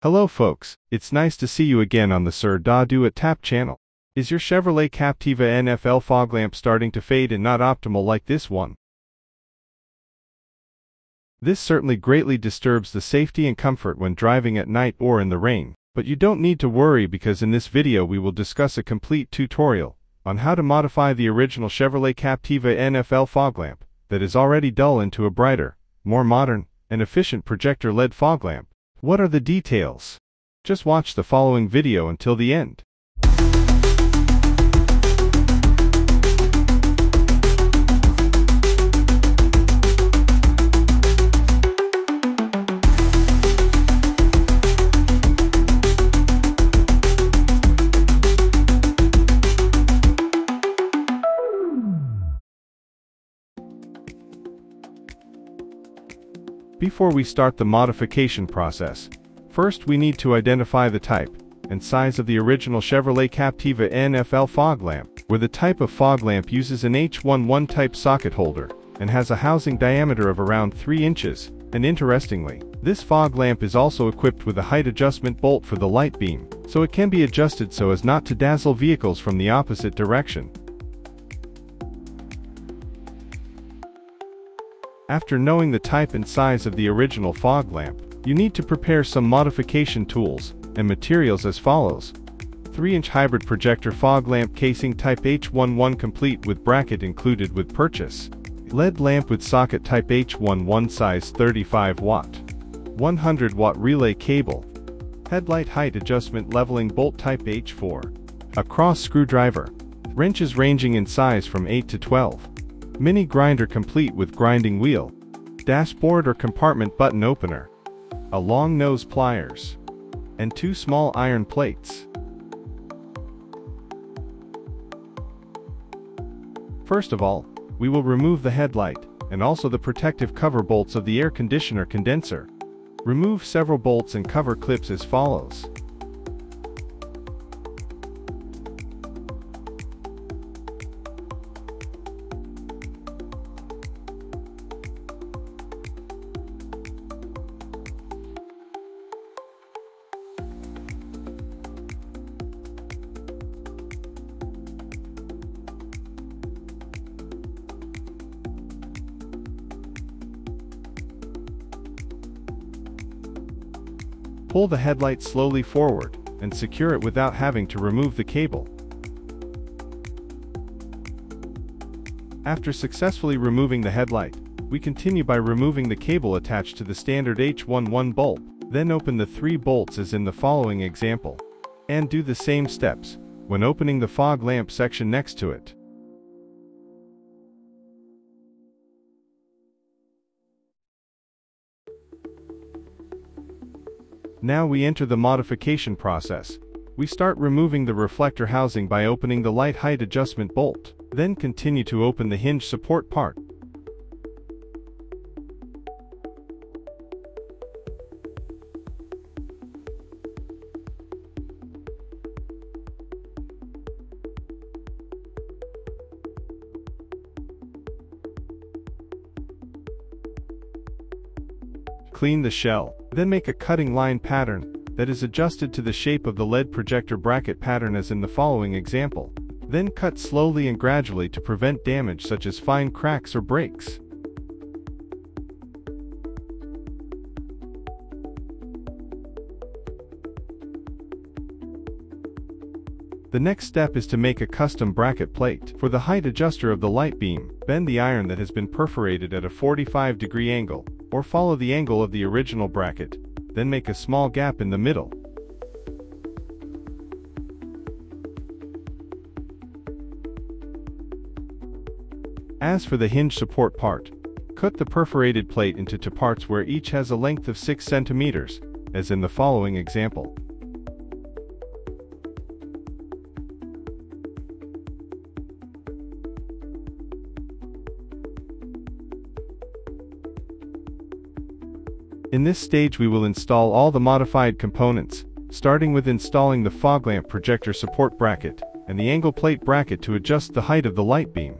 Hello folks, it's nice to see you again on the Sir Da Do It Tap channel. Is your Chevrolet Captiva NFL fog lamp starting to fade and not optimal like this one? This certainly greatly disturbs the safety and comfort when driving at night or in the rain, but you don't need to worry because in this video we will discuss a complete tutorial on how to modify the original Chevrolet Captiva NFL fog lamp that is already dull into a brighter, more modern, and efficient projector LED fog lamp. What are the details? Just watch the following video until the end. Before we start the modification process, first we need to identify the type and size of the original Chevrolet Captiva NFL fog lamp, where the type of fog lamp uses an H11 type socket holder and has a housing diameter of around 3 inches, and interestingly, this fog lamp is also equipped with a height adjustment bolt for the light beam, so it can be adjusted so as not to dazzle vehicles from the opposite direction. After knowing the type and size of the original fog lamp, you need to prepare some modification tools and materials as follows. 3-inch hybrid projector fog lamp casing type H11 complete with bracket included with purchase. LED lamp with socket type H11 size 35 watt. 100 watt relay cable. Headlight height adjustment leveling bolt type H4. A cross screwdriver. Wrenches ranging in size from 8 to 12. Mini grinder complete with grinding wheel. Dashboard or compartment button opener. A long nose pliers. And 2 small iron plates. First of all, we will remove the headlight and also the protective cover bolts of the air conditioner condenser. Remove several bolts and cover clips as follows. Pull the headlight slowly forward and secure it without having to remove the cable. After successfully removing the headlight, we continue by removing the cable attached to the standard H11 bulb, then open the 3 bolts as in the following example. And do the same steps when opening the fog lamp section next to it. Now we enter the modification process. We start removing the reflector housing by opening the light height adjustment bolt, then continue to open the hinge support part. Clean the shell, then make a cutting line pattern that is adjusted to the shape of the LED projector bracket pattern as in the following example. Then cut slowly and gradually to prevent damage such as fine cracks or breaks. The next step is to make a custom bracket plate. For the height adjuster of the light beam, bend the iron that has been perforated at a 45-degree angle, or follow the angle of the original bracket, then make a small gap in the middle. As for the hinge support part, cut the perforated plate into 2 parts where each has a length of 6 centimeters, as in the following example. In this stage we will install all the modified components, starting with installing the fog lamp projector support bracket and the angle plate bracket to adjust the height of the light beam.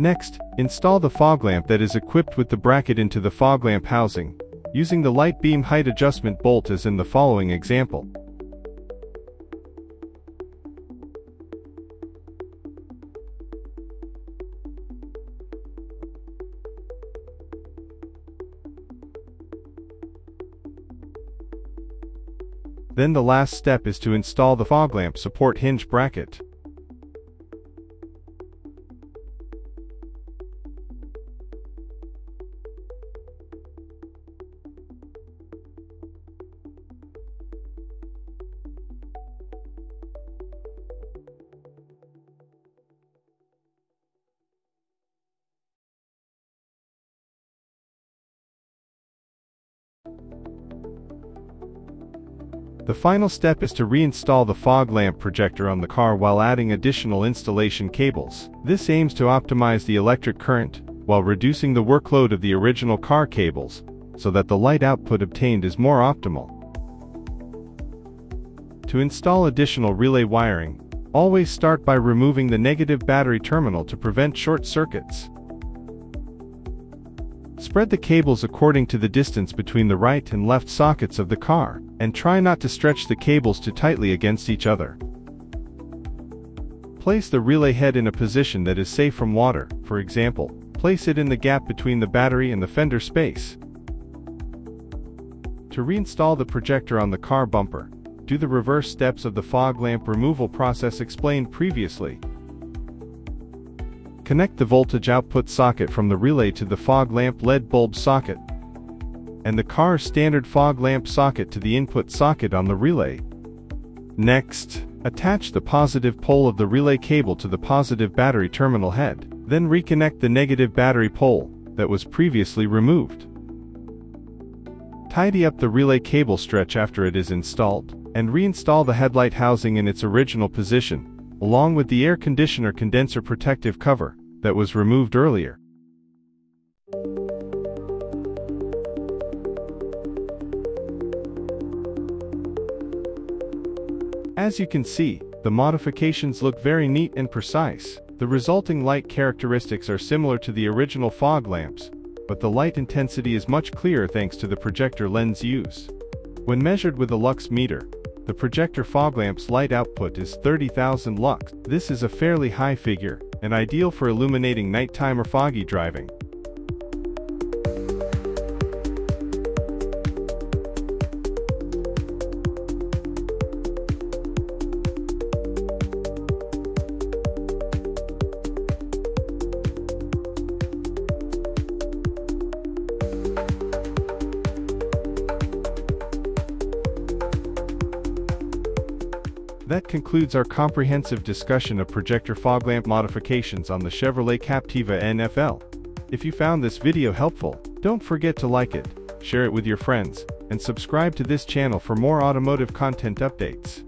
Next, install the fog lamp that is equipped with the bracket into the fog lamp housing, using the light beam height adjustment bolt as in the following example. Then the last step is to install the fog lamp support hinge bracket. The final step is to reinstall the fog lamp projector on the car while adding additional installation cables. This aims to optimize the electric current, while reducing the workload of the original car cables, so that the light output obtained is more optimal. To install additional relay wiring, always start by removing the negative battery terminal to prevent short circuits. Spread the cables according to the distance between the right and left sockets of the car, and try not to stretch the cables too tightly against each other. Place the relay head in a position that is safe from water, for example, place it in the gap between the battery and the fender space. To reinstall the projector on the car bumper, do the reverse steps of the fog lamp removal process explained previously. Connect the voltage output socket from the relay to the fog lamp LED bulb socket, and the car's standard fog lamp socket to the input socket on the relay. Next, attach the positive pole of the relay cable to the positive battery terminal head, then reconnect the negative battery pole that was previously removed. Tidy up the relay cable stretch after it is installed, and reinstall the headlight housing in its original position, along with the air conditioner condenser protective cover that was removed earlier. As you can see, the modifications look very neat and precise. The resulting light characteristics are similar to the original fog lamps, but the light intensity is much clearer thanks to the projector lens use. When measured with a lux meter, the projector fog lamp's light output is 30,000 lux. This is a fairly high figure, and ideal for illuminating nighttime or foggy driving. That concludes our comprehensive discussion of projector fog lamp modifications on the Chevrolet Captiva NFL. If you found this video helpful, don't forget to like it, share it with your friends, and subscribe to this channel for more automotive content updates.